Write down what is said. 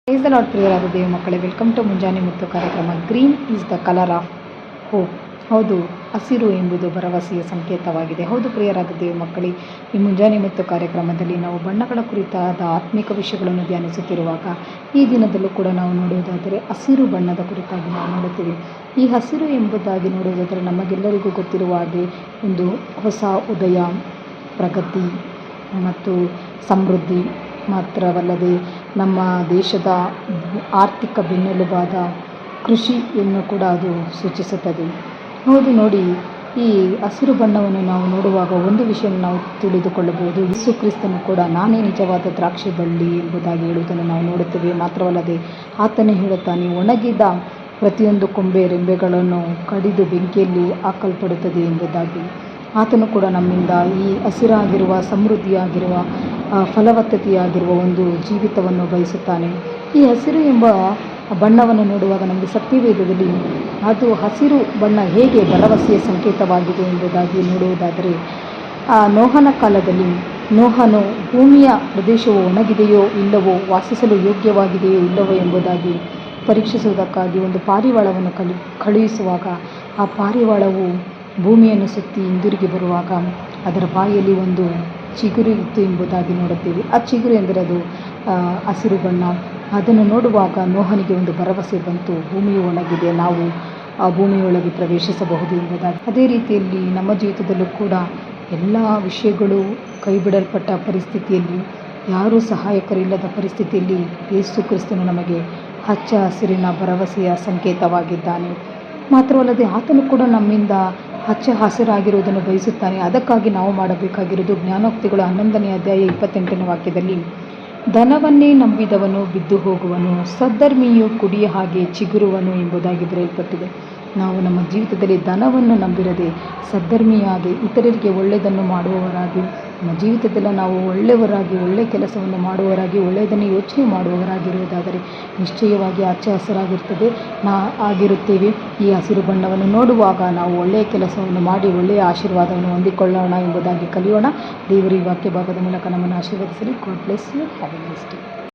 Praise the lord ಪ್ರಿಯರಾದ ದೇವ ಮಕ್ಕಳೇ, welcome to ಮುಂಜಾನೆ ಮುತ್ತು ಕಾರ್ಯಕ್ರಮ. Green is the colour of hope. ಹೌದು, ಹಸಿರು ಎಂಬುದು ಭರವಸೆಯ ಸಂಕೇತವಾಗಿದೆ. ಹೌದು ಪ್ರಿಯರಾದ ದೇವ ಮಕ್ಕಳೇ, ಈ ಮುಂಜಾನೆ ಮುತ್ತು ಕಾರ್ಯಕ್ರಮದಲ್ಲಿ ನಾವು ಬಣ್ಣಗಳ ಕುರಿತಾದ ಆತ್ಮಿಕ ವಿಷಯಗಳನ್ನು ಧ್ಯಾನಿಸುತ್ತಿರುವಾಗ ಈ ದಿನದಲ್ಲೂ ಕೂಡ ನಾವು ನೋಡುವುದಾದರೆ ಹಸಿರು ಬಣ್ಣದ ಕುರಿತಾಗಿ ನಾವು ನೋಡುತ್ತೇವೆ. ಈ ಹಸಿರು ಎಂಬುದಾಗಿ ನೋಡುವುದಾದರೆ ನಮಗೆಲ್ಲರಿಗೂ ಗೊತ್ತಿರುವ ಹಾಗೆ ಒಂದು ಹೊಸ ಉದಯ, ಪ್ರಗತಿ ಮತ್ತು ಸಮೃದ್ಧಿ ಮಾತ್ರವಲ್ಲದೆ ನಮ್ಮ ದೇಶದ ಆರ್ಥಿಕ ಬೆನ್ನೆಲುಬಾದ ಕೃಷಿಯನ್ನು ಕೂಡ ಅದು ಸೂಚಿಸುತ್ತದೆ. ಹೌದು ನೋಡಿ, ಈ ಹಸಿರು ಬಣ್ಣವನ್ನು ನಾವು ನೋಡುವಾಗ ಒಂದು ವಿಷಯವನ್ನು ನಾವು ತಿಳಿದುಕೊಳ್ಳಬಹುದು. ಯೇಸು ಕ್ರಿಸ್ತನು ಕೂಡ ನಾನೇ ನಿಜವಾದ ದ್ರಾಕ್ಷಿ ಬಳ್ಳಿ ಎಂಬುದಾಗಿ ಹೇಳುವುದನ್ನು ನಾವು ನೋಡುತ್ತೇವೆ. ಮಾತ್ರವಲ್ಲದೆ ಆತನೇ ಹೇಳುತ್ತಾನೆ, ಒಣಗಿದ ಪ್ರತಿಯೊಂದು ಕೊಂಬೆ ರೆಂಬೆಗಳನ್ನು ಕಡಿದು ಬೆಂಕಿಯಲ್ಲಿ ಹಾಕಲ್ಪಡುತ್ತದೆ ಎಂಬುದಾಗಿ. ಆತನು ಕೂಡ ನಮ್ಮಿಂದ ಈ ಹಸಿರಾಗಿರುವ, ಸಮೃದ್ಧಿಯಾಗಿರುವ, ಫಲವತ್ತತೆಯಾಗಿರುವ ಒಂದು ಜೀವಿತವನ್ನು ಬಯಸುತ್ತಾನೆ. ಈ ಹಸಿರು ಎಂಬ ಬಣ್ಣವನ್ನು ನೋಡುವಾಗ ನಮಗೆ ಸತ್ಯವೇದದಲ್ಲಿ ಅದು ಹಸಿರು ಬಣ್ಣ ಹೇಗೆ ಭರವಸೆಯ ಸಂಕೇತವಾಗಿದೆ ಎಂಬುದಾಗಿ ನೋಡುವುದಾದರೆ, ನೋಹನ ಕಾಲದಲ್ಲಿ ನೋಹನು ಭೂಮಿಯ ಪ್ರದೇಶವು ಒಣಗಿದೆಯೋ ಇಲ್ಲವೋ, ವಾಸಿಸಲು ಯೋಗ್ಯವಾಗಿದೆಯೋ ಇಲ್ಲವೋ ಎಂಬುದಾಗಿ ಪರೀಕ್ಷಿಸುವುದಕ್ಕಾಗಿ ಒಂದು ಪಾರಿವಾಳವನ್ನು ಕಳುಹಿಸುವಾಗ ಆ ಪಾರಿವಾಳವು ಭೂಮಿಯನ್ನು ಸುತ್ತಿ ಹಿಂದಿರುಗಿ ಬರುವಾಗ ಅದರ ಬಾಯಲ್ಲಿ ಒಂದು ಚಿಗುರು ಇತ್ತು ಎಂಬುದಾಗಿ ನೋಡುತ್ತೇವೆ. ಆ ಚಿಗುರು ಎಂದರೆ ಅದು ಹಸಿರು ಬಣ್ಣ. ಅದನ್ನು ನೋಡುವಾಗ ನೋಹನಿಗೆ ಒಂದು ಭರವಸೆ ಬಂತು, ಭೂಮಿಯು ಒಣಗಿದೆ, ನಾವು ಆ ಭೂಮಿಯೊಳಗೆ ಪ್ರವೇಶಿಸಬಹುದು ಎಂಬುದಾಗಿ. ಅದೇ ರೀತಿಯಲ್ಲಿ ನಮ್ಮ ಜೀವಿತದಲ್ಲೂ ಕೂಡ ಎಲ್ಲ ವಿಷಯಗಳು ಕೈಬಿಡಲ್ಪಟ್ಟ ಪರಿಸ್ಥಿತಿಯಲ್ಲಿ, ಯಾರೂ ಸಹಾಯಕರಿಲ್ಲದ ಪರಿಸ್ಥಿತಿಯಲ್ಲಿ ಯೇಸು ಕ್ರಿಸ್ತನು ನಮಗೆ ಹಚ್ಚ ಹಸಿರಿನ ಭರವಸೆಯ ಸಂಕೇತವಾಗಿದ್ದಾನೆ. ಮಾತ್ರವಲ್ಲದೆ ಆತನು ಕೂಡ ನಮ್ಮಿಂದ ಹಚ್ಚ ಹಸಿರಾಗಿರುವುದನ್ನು ಬಯಸುತ್ತಾನೆ. ಅದಕ್ಕಾಗಿ ನಾವು ಮಾಡಬೇಕಾಗಿರುವುದು ಜ್ಞಾನೋಕ್ತಿಗಳು 11ನೇ ಅಧ್ಯಾಯ 28ನೇ ವಾಕ್ಯದಲ್ಲಿ, ಧನವನ್ನೇ ನಂಬಿದವನು ಬಿದ್ದು ಹೋಗುವನು, ಸದ್ಧರ್ಮಿಯು ಕುಡಿಯ ಹಾಗೆ ಚಿಗುರುವನು ಎಂಬುದಾಗಿ ಬರೆಯಲ್ಪಟ್ಟಿದೆ. ನಾವು ನಮ್ಮ ಜೀವಿತದಲ್ಲಿ ಧನವನ್ನು ನಂಬಿರದೆ ಸದ್ಧರ್ಮಿಯಾಗಿ ಇತರರಿಗೆ ಒಳ್ಳೆಯದನ್ನು ಮಾಡುವವರಾಗಿ, ನಮ್ಮ ಜೀವಿತದಲ್ಲಿ ನಾವು ಒಳ್ಳೆಯವರಾಗಿ, ಒಳ್ಳೆಯ ಕೆಲಸವನ್ನು ಮಾಡುವವರಾಗಿ, ಒಳ್ಳೆಯದನ್ನು ಯೋಚನೆ ಮಾಡುವವರಾಗಿರುವುದಾದರೆ ನಿಶ್ಚಯವಾಗಿ ಹಚ್ಚ ಹಸಿರಾಗಿರ್ತದೆ ಆಗಿರುತ್ತೇವೆ. ಈ ಹಸಿರು ಬಣ್ಣವನ್ನು ನೋಡುವಾಗ ನಾವು ಒಳ್ಳೆಯ ಕೆಲಸವನ್ನು ಮಾಡಿ ಒಳ್ಳೆಯ ಆಶೀರ್ವಾದವನ್ನು ಹೊಂದಿಕೊಳ್ಳೋಣ ಎಂಬುದಾಗಿ ಕಲಿಯೋಣ. ದೇವರು ಈ ವಾಕ್ಯ ಭಾಗದ ಮೂಲಕ ನಮ್ಮನ್ನು ಆಶೀರ್ವದಿಸಲಿ. God bless you. Have a nice day.